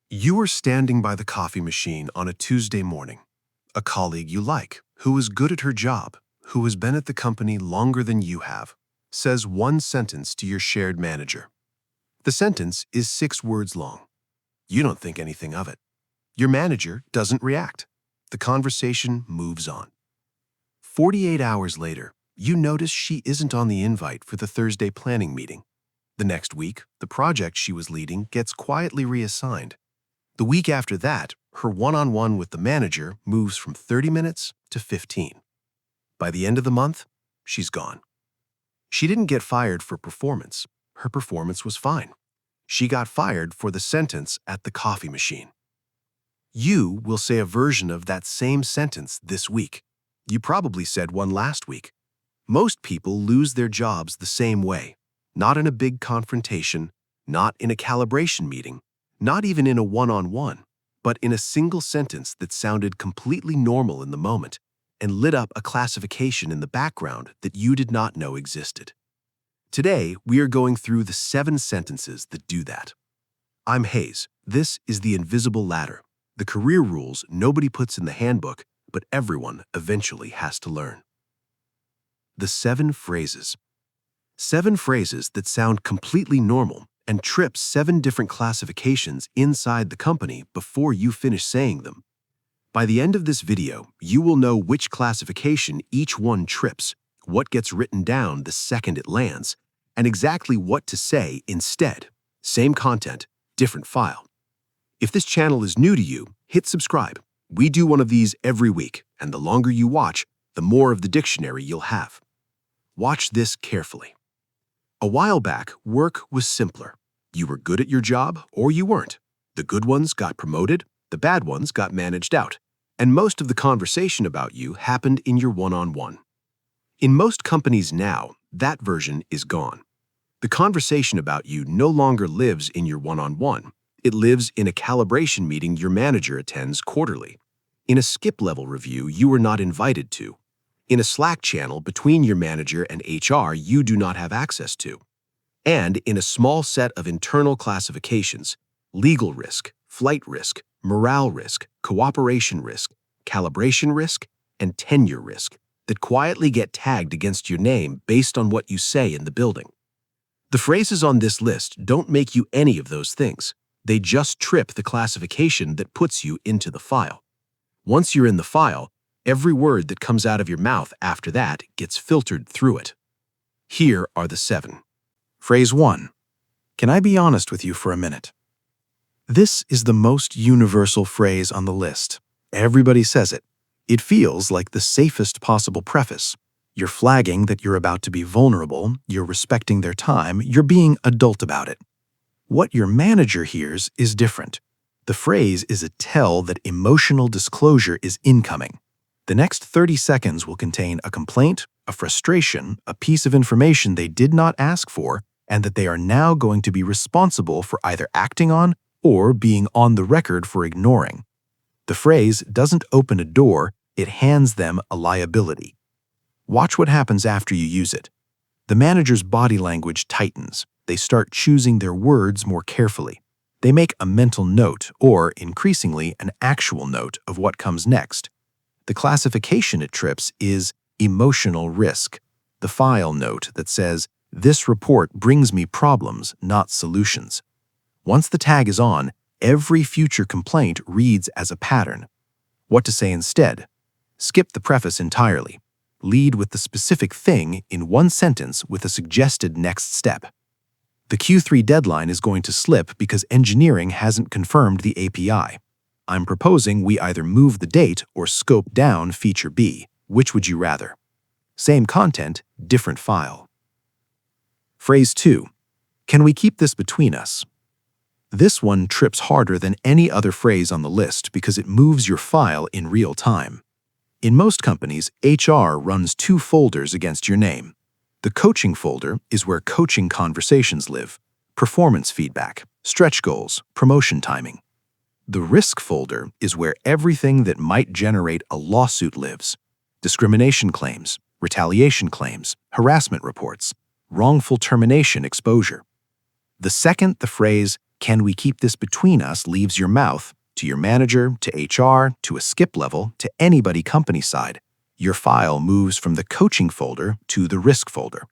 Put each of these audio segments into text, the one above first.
You are standing by the coffee machine on a Tuesday morning. A colleague you like, who is good at her job, who has been at the company longer than you have, says one sentence to your shared manager. The sentence is 6 words long. You don't think anything of it. Your manager doesn't react. The conversation moves on. 48 hours later, you notice she isn't on the invite for the Thursday planning meeting. The next week, the project she was leading gets quietly reassigned. The week after that, her one-on-one with the manager moves from 30 minutes to 15. By the end of the month, she's gone. She didn't get fired for performance. Her performance was fine. She got fired for the sentence at the coffee machine. You will say a version of that same sentence this week. You probably said one last week. Most people lose their jobs the same way, not in a big confrontation, not in a calibration meeting, not even in a one-on-one, but in a single sentence that sounded completely normal in the moment and lit up a classification in the background that you did not know existed. Today, we are going through the 7 sentences that do that. I'm Hayes. This is the invisible ladder, the career rules nobody puts in the handbook, but everyone eventually has to learn. The 7 phrases. 7 phrases that sound completely normal and trip 7 different classifications inside the company before you finish saying them. By the end of this video, you will know which classification each one trips, what gets written down the second it lands, and exactly what to say instead. Same content, different file. If this channel is new to you, hit subscribe. We do one of these every week, and the longer you watch, the more of the dictionary you'll have. Watch this carefully. A while back, work was simpler. You were good at your job or you weren't. The good ones got promoted, the bad ones got managed out, and most of the conversation about you happened in your one-on-one. In most companies now, that version is gone. The conversation about you no longer lives in your one-on-one. It lives in a calibration meeting your manager attends quarterly, in a skip-level review you were not invited to, in a Slack channel between your manager and HR you do not have access to, and in a small set of internal classifications: legal risk, flight risk, morale risk, cooperation risk, calibration risk, and tenure risk that quietly get tagged against your name based on what you say in the building. The phrases on this list don't make you any of those things. They just trip the classification that puts you into the file. Once you're in the file, every word that comes out of your mouth after that gets filtered through it. Here are the 7. Phrase 1. Can I be honest with you for a minute? This is the most universal phrase on the list. Everybody says it. It feels like the safest possible preface. You're flagging that you're about to be vulnerable, you're respecting their time, you're being adult about it. What your manager hears is different. The phrase is a tell that emotional disclosure is incoming. The next 30 seconds will contain a complaint, a frustration, a piece of information they did not ask for, and that they are now going to be responsible for either acting on or being on the record for ignoring. The phrase doesn't open a door, it hands them a liability. Watch what happens after you use it. The manager's body language tightens. They start choosing their words more carefully. They make a mental note, or increasingly an actual note, of what comes next. The classification it trips is emotional risk, the file note that says, "This report brings me problems, not solutions." Once the tag is on, every future complaint reads as a pattern. What to say instead? Skip the preface entirely. Lead with the specific thing in one sentence with a suggested next step. The Q3 deadline is going to slip because engineering hasn't confirmed the API. I'm proposing we either move the date or scope down feature B. Which would you rather? Same content, different file. Phrase 2. Can we keep this between us? This one trips harder than any other phrase on the list because it moves your file in real time. In most companies, HR runs 2 folders against your name. The coaching folder is where coaching conversations live, performance feedback, stretch goals, promotion timing. The risk folder is where everything that might generate a lawsuit lives: discrimination claims, retaliation claims, harassment reports, wrongful termination exposure. The second the phrase, "Can we keep this between us?" leaves your mouth to your manager, to HR, to a skip level, to anybody company side. Your file moves from the coaching folder to the risk folder.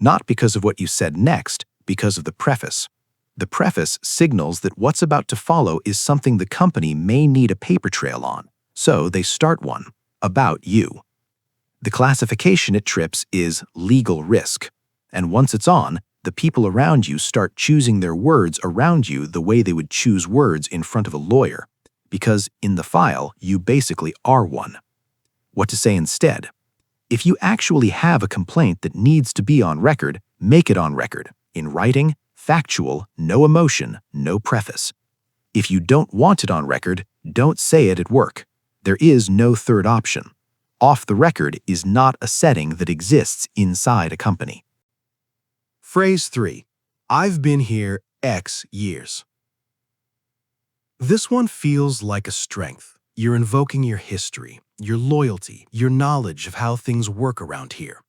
Not because of what you said next, because of the preface. The preface signals that what's about to follow is something the company may need a paper trail on, so they start one about you. The classification it trips is legal risk, and once it's on, the people around you start choosing their words around you the way they would choose words in front of a lawyer, because in the file, you basically are one. What to say instead? If you actually have a complaint that needs to be on record, make it on record, in writing, factual, no emotion, no preface. If you don't want it on record, don't say it at work. There is no third option. Off the record is not a setting that exists inside a company. Phrase 3. I've been here X years. This one feels like a strength. You're invoking your history, your loyalty, your knowledge of how things work around here.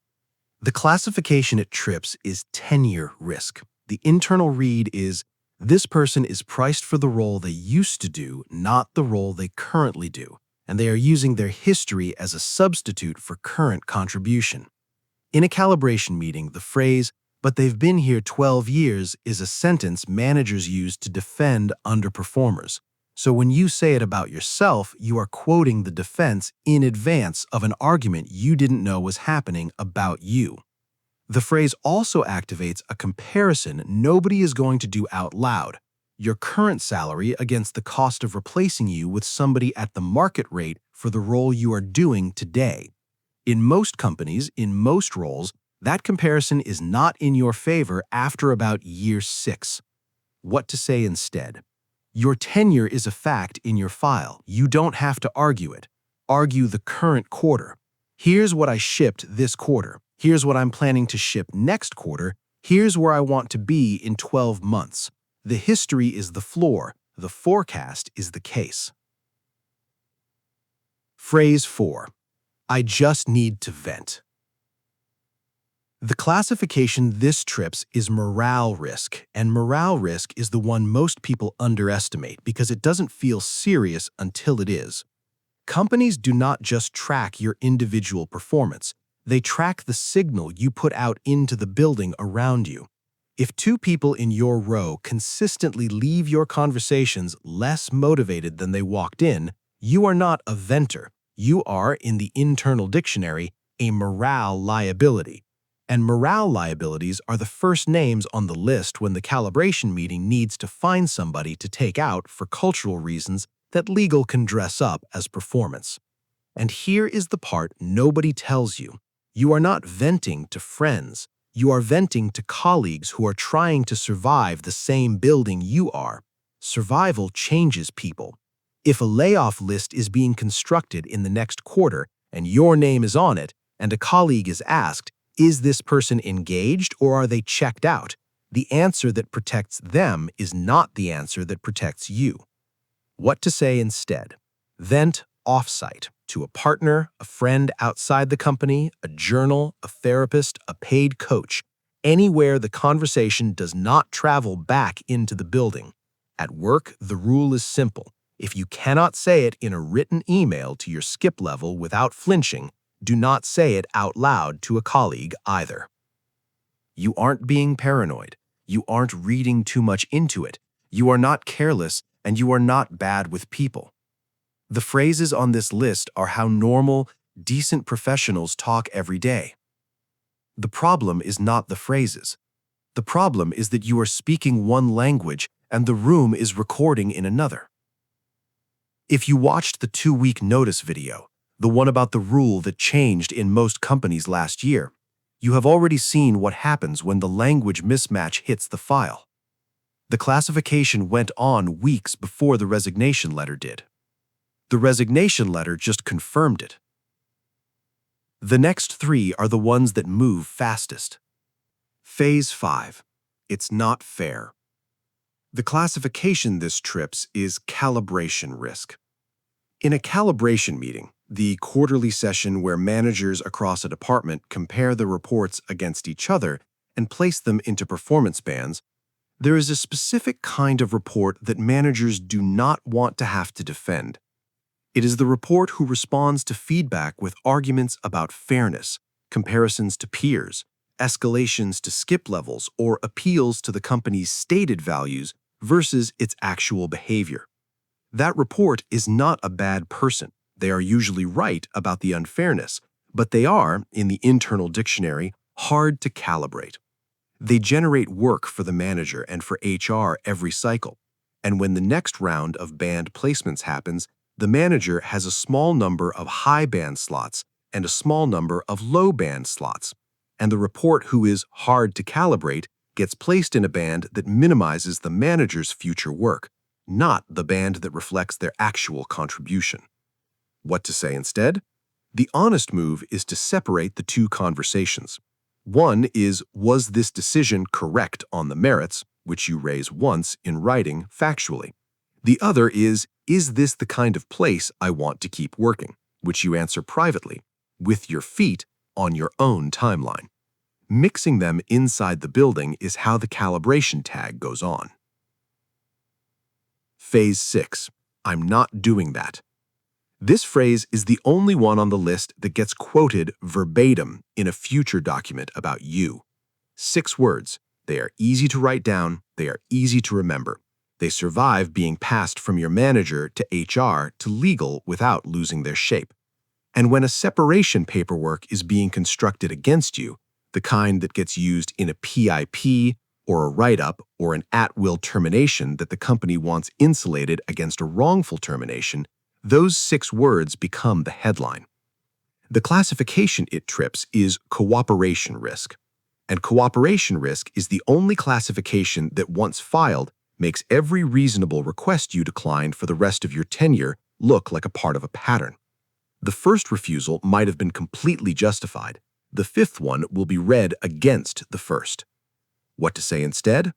The classification it trips is tenure risk. The internal read is, this person is priced for the role they used to do, not the role they currently do, and they are using their history as a substitute for current contribution. In a calibration meeting, the phrase, "but they've been here 12 years" is a sentence managers use to defend underperformers. So when you say it about yourself, you are quoting the defense in advance of an argument you didn't know was happening about you. The phrase also activates a comparison nobody is going to do out loud. Your current salary against the cost of replacing you with somebody at the market rate for the role you are doing today. In most companies, in most roles, that comparison is not in your favor after about year 6. What to say instead? Your tenure is a fact in your file. You don't have to argue it. Argue the current quarter. Here's what I shipped this quarter. Here's what I'm planning to ship next quarter. Here's where I want to be in 12 months. The history is the floor. The forecast is the case. Phrase 4. I just need to vent. The classification this trips is morale risk, and morale risk is the one most people underestimate because it doesn't feel serious until it is. Companies do not just track your individual performance, they track the signal you put out into the building around you. If 2 people in your row consistently leave your conversations less motivated than they walked in, you are not a venter. You are, in the internal dictionary, a morale liability. And morale liabilities are the first names on the list when the calibration meeting needs to find somebody to take out for cultural reasons that legal can dress up as performance. And here is the part nobody tells you. You are not venting to friends. You are venting to colleagues who are trying to survive the same building you are. Survival changes people. If a layoff list is being constructed in the next quarter and your name is on it, and a colleague is asked, is this person engaged or are they checked out? The answer that protects them is not the answer that protects you. What to say instead? Vent offsite to a partner, a friend outside the company, a journal, a therapist, a paid coach, anywhere the conversation does not travel back into the building. At work, the rule is simple. If you cannot say it in a written email to your skip level without flinching, do not say it out loud to a colleague either. You aren't being paranoid. You aren't reading too much into it. You are not careless, and you are not bad with people. The phrases on this list are how normal, decent professionals talk every day. The problem is not the phrases. The problem is that you are speaking one language and the room is recording in another. If you watched the 2-week notice video, the one about the rule that changed in most companies last year, you have already seen what happens when the language mismatch hits the file. The classification went on weeks before the resignation letter did. The resignation letter just confirmed it. The next 3 are the ones that move fastest. Phase 5. It's not fair. The classification this trips is calibration risk. In a calibration meeting, the quarterly session where managers across a department compare the reports against each other and place them into performance bands, There is a specific kind of report that managers do not want to have to defend. It is the report who responds to feedback with arguments about fairness, comparisons to peers, escalations to skip levels, or appeals to the company's stated values versus its actual behavior. That report is not a bad person. They are usually right about the unfairness, but they are, in the internal dictionary, hard to calibrate. They generate work for the manager and for HR every cycle, and when the next round of band placements happens, the manager has a small number of high band slots and a small number of low band slots, and the report who is hard to calibrate gets placed in a band that minimizes the manager's future work, not the band that reflects their actual contribution. What to say instead? The honest move is to separate the two conversations. One is, was this decision correct on the merits, which you raise once in writing factually? The other is this the kind of place I want to keep working, which you answer privately, with your feet on your own timeline. Mixing them inside the building is how the calibration tag goes on. Phase 6. I'm not doing that. This phrase is the only one on the list that gets quoted verbatim in a future document about you. 6 words. They are easy to write down. They are easy to remember. They survive being passed from your manager to HR to legal without losing their shape. And when a separation paperwork is being constructed against you, the kind that gets used in a PIP or a write-up or an at-will termination that the company wants insulated against a wrongful termination, those 6 words become the headline. The classification it trips is cooperation risk. And cooperation risk is the only classification that, once filed, makes every reasonable request you declined for the rest of your tenure look like a part of a pattern. The first refusal might have been completely justified. The 5th one will be read against the first. What to say instead?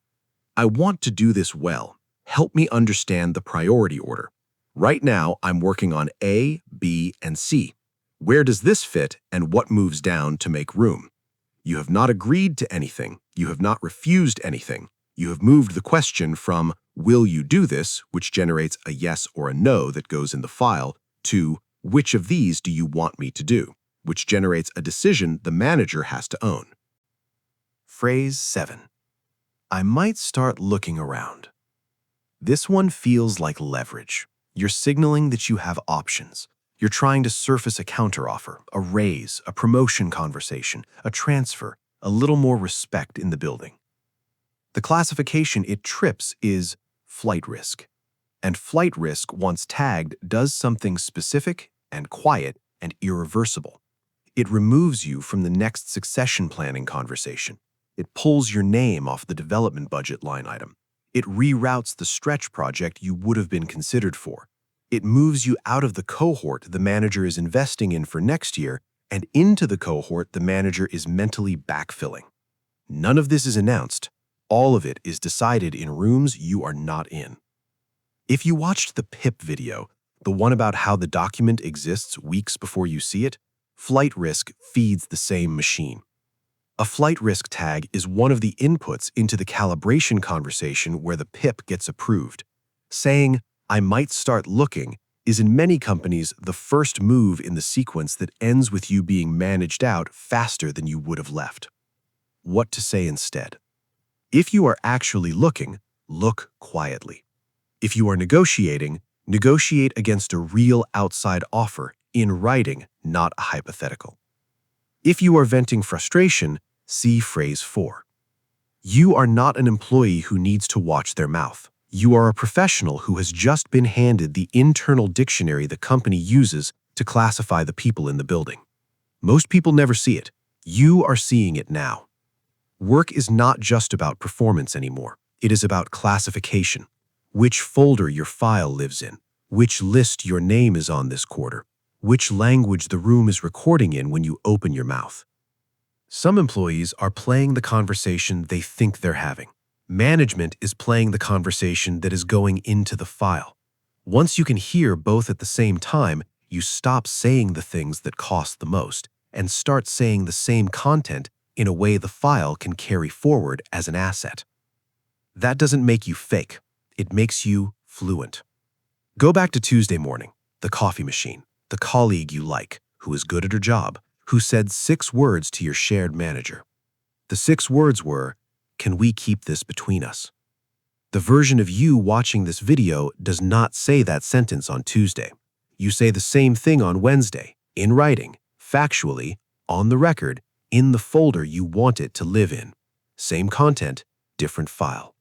I want to do this well. Help me understand the priority order. Right now, I'm working on A, B, and C. Where does this fit and what moves down to make room? You have not agreed to anything. You have not refused anything. You have moved the question from, will you do this, which generates a yes or a no that goes in the file, to, which of these do you want me to do, which generates a decision the manager has to own. Phrase 7. I might start looking around. This one feels like leverage. You're signaling that you have options. You're trying to surface a counteroffer, a raise, a promotion conversation, a transfer, a little more respect in the building. The classification it trips is flight risk. And flight risk, once tagged, does something specific and quiet and irreversible. It removes you from the next succession planning conversation. It pulls your name off the development budget line item. It reroutes the stretch project you would have been considered for. It moves you out of the cohort the manager is investing in for next year and into the cohort the manager is mentally backfilling. None of this is announced. All of it is decided in rooms you are not in. If you watched the PIP video, the one about how the document exists weeks before you see it, flight risk feeds the same machine. A flight risk tag is one of the inputs into the calibration conversation where the PIP gets approved. Saying, I might start looking, is in many companies the first move in the sequence that ends with you being managed out faster than you would have left. What to say instead? If you are actually looking, look quietly. If you are negotiating, negotiate against a real outside offer in writing, not a hypothetical. If you are venting frustration, see phrase 4. You are not an employee who needs to watch their mouth. You are a professional who has just been handed the internal dictionary the company uses to classify the people in the building. Most people never see it. You are seeing it now. Work is not just about performance anymore. It is about classification. Which folder your file lives in, which list your name is on this quarter, which language the room is recording in when you open your mouth. Some employees are playing the conversation they think they're having. Management is playing the conversation that is going into the file. Once you can hear both at the same time, you stop saying the things that cost the most and start saying the same content in a way the file can carry forward as an asset. That doesn't make you fake. It makes you fluent. Go back to Tuesday morning, the coffee machine, the colleague you like, who is good at her job, who said 6 words to your shared manager. The 6 words were, "Can we keep this between us?" The version of you watching this video does not say that sentence on Tuesday. You say the same thing on Wednesday, in writing, factually, on the record, in the folder you want it to live in. Same content, different file.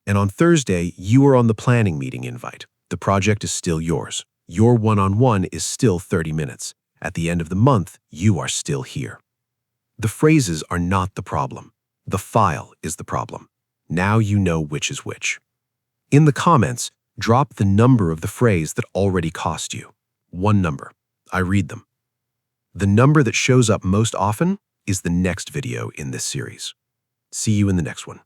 And on Thursday, you are on the planning meeting invite. The project is still yours. Your one-on-one is still 30 minutes. At the end of the month, you are still here. The phrases are not the problem. The file is the problem. Now you know which is which. In the comments, drop the number of the phrase that already cost you. 1 number. I read them. The number that shows up most often is the next video in this series. See you in the next one.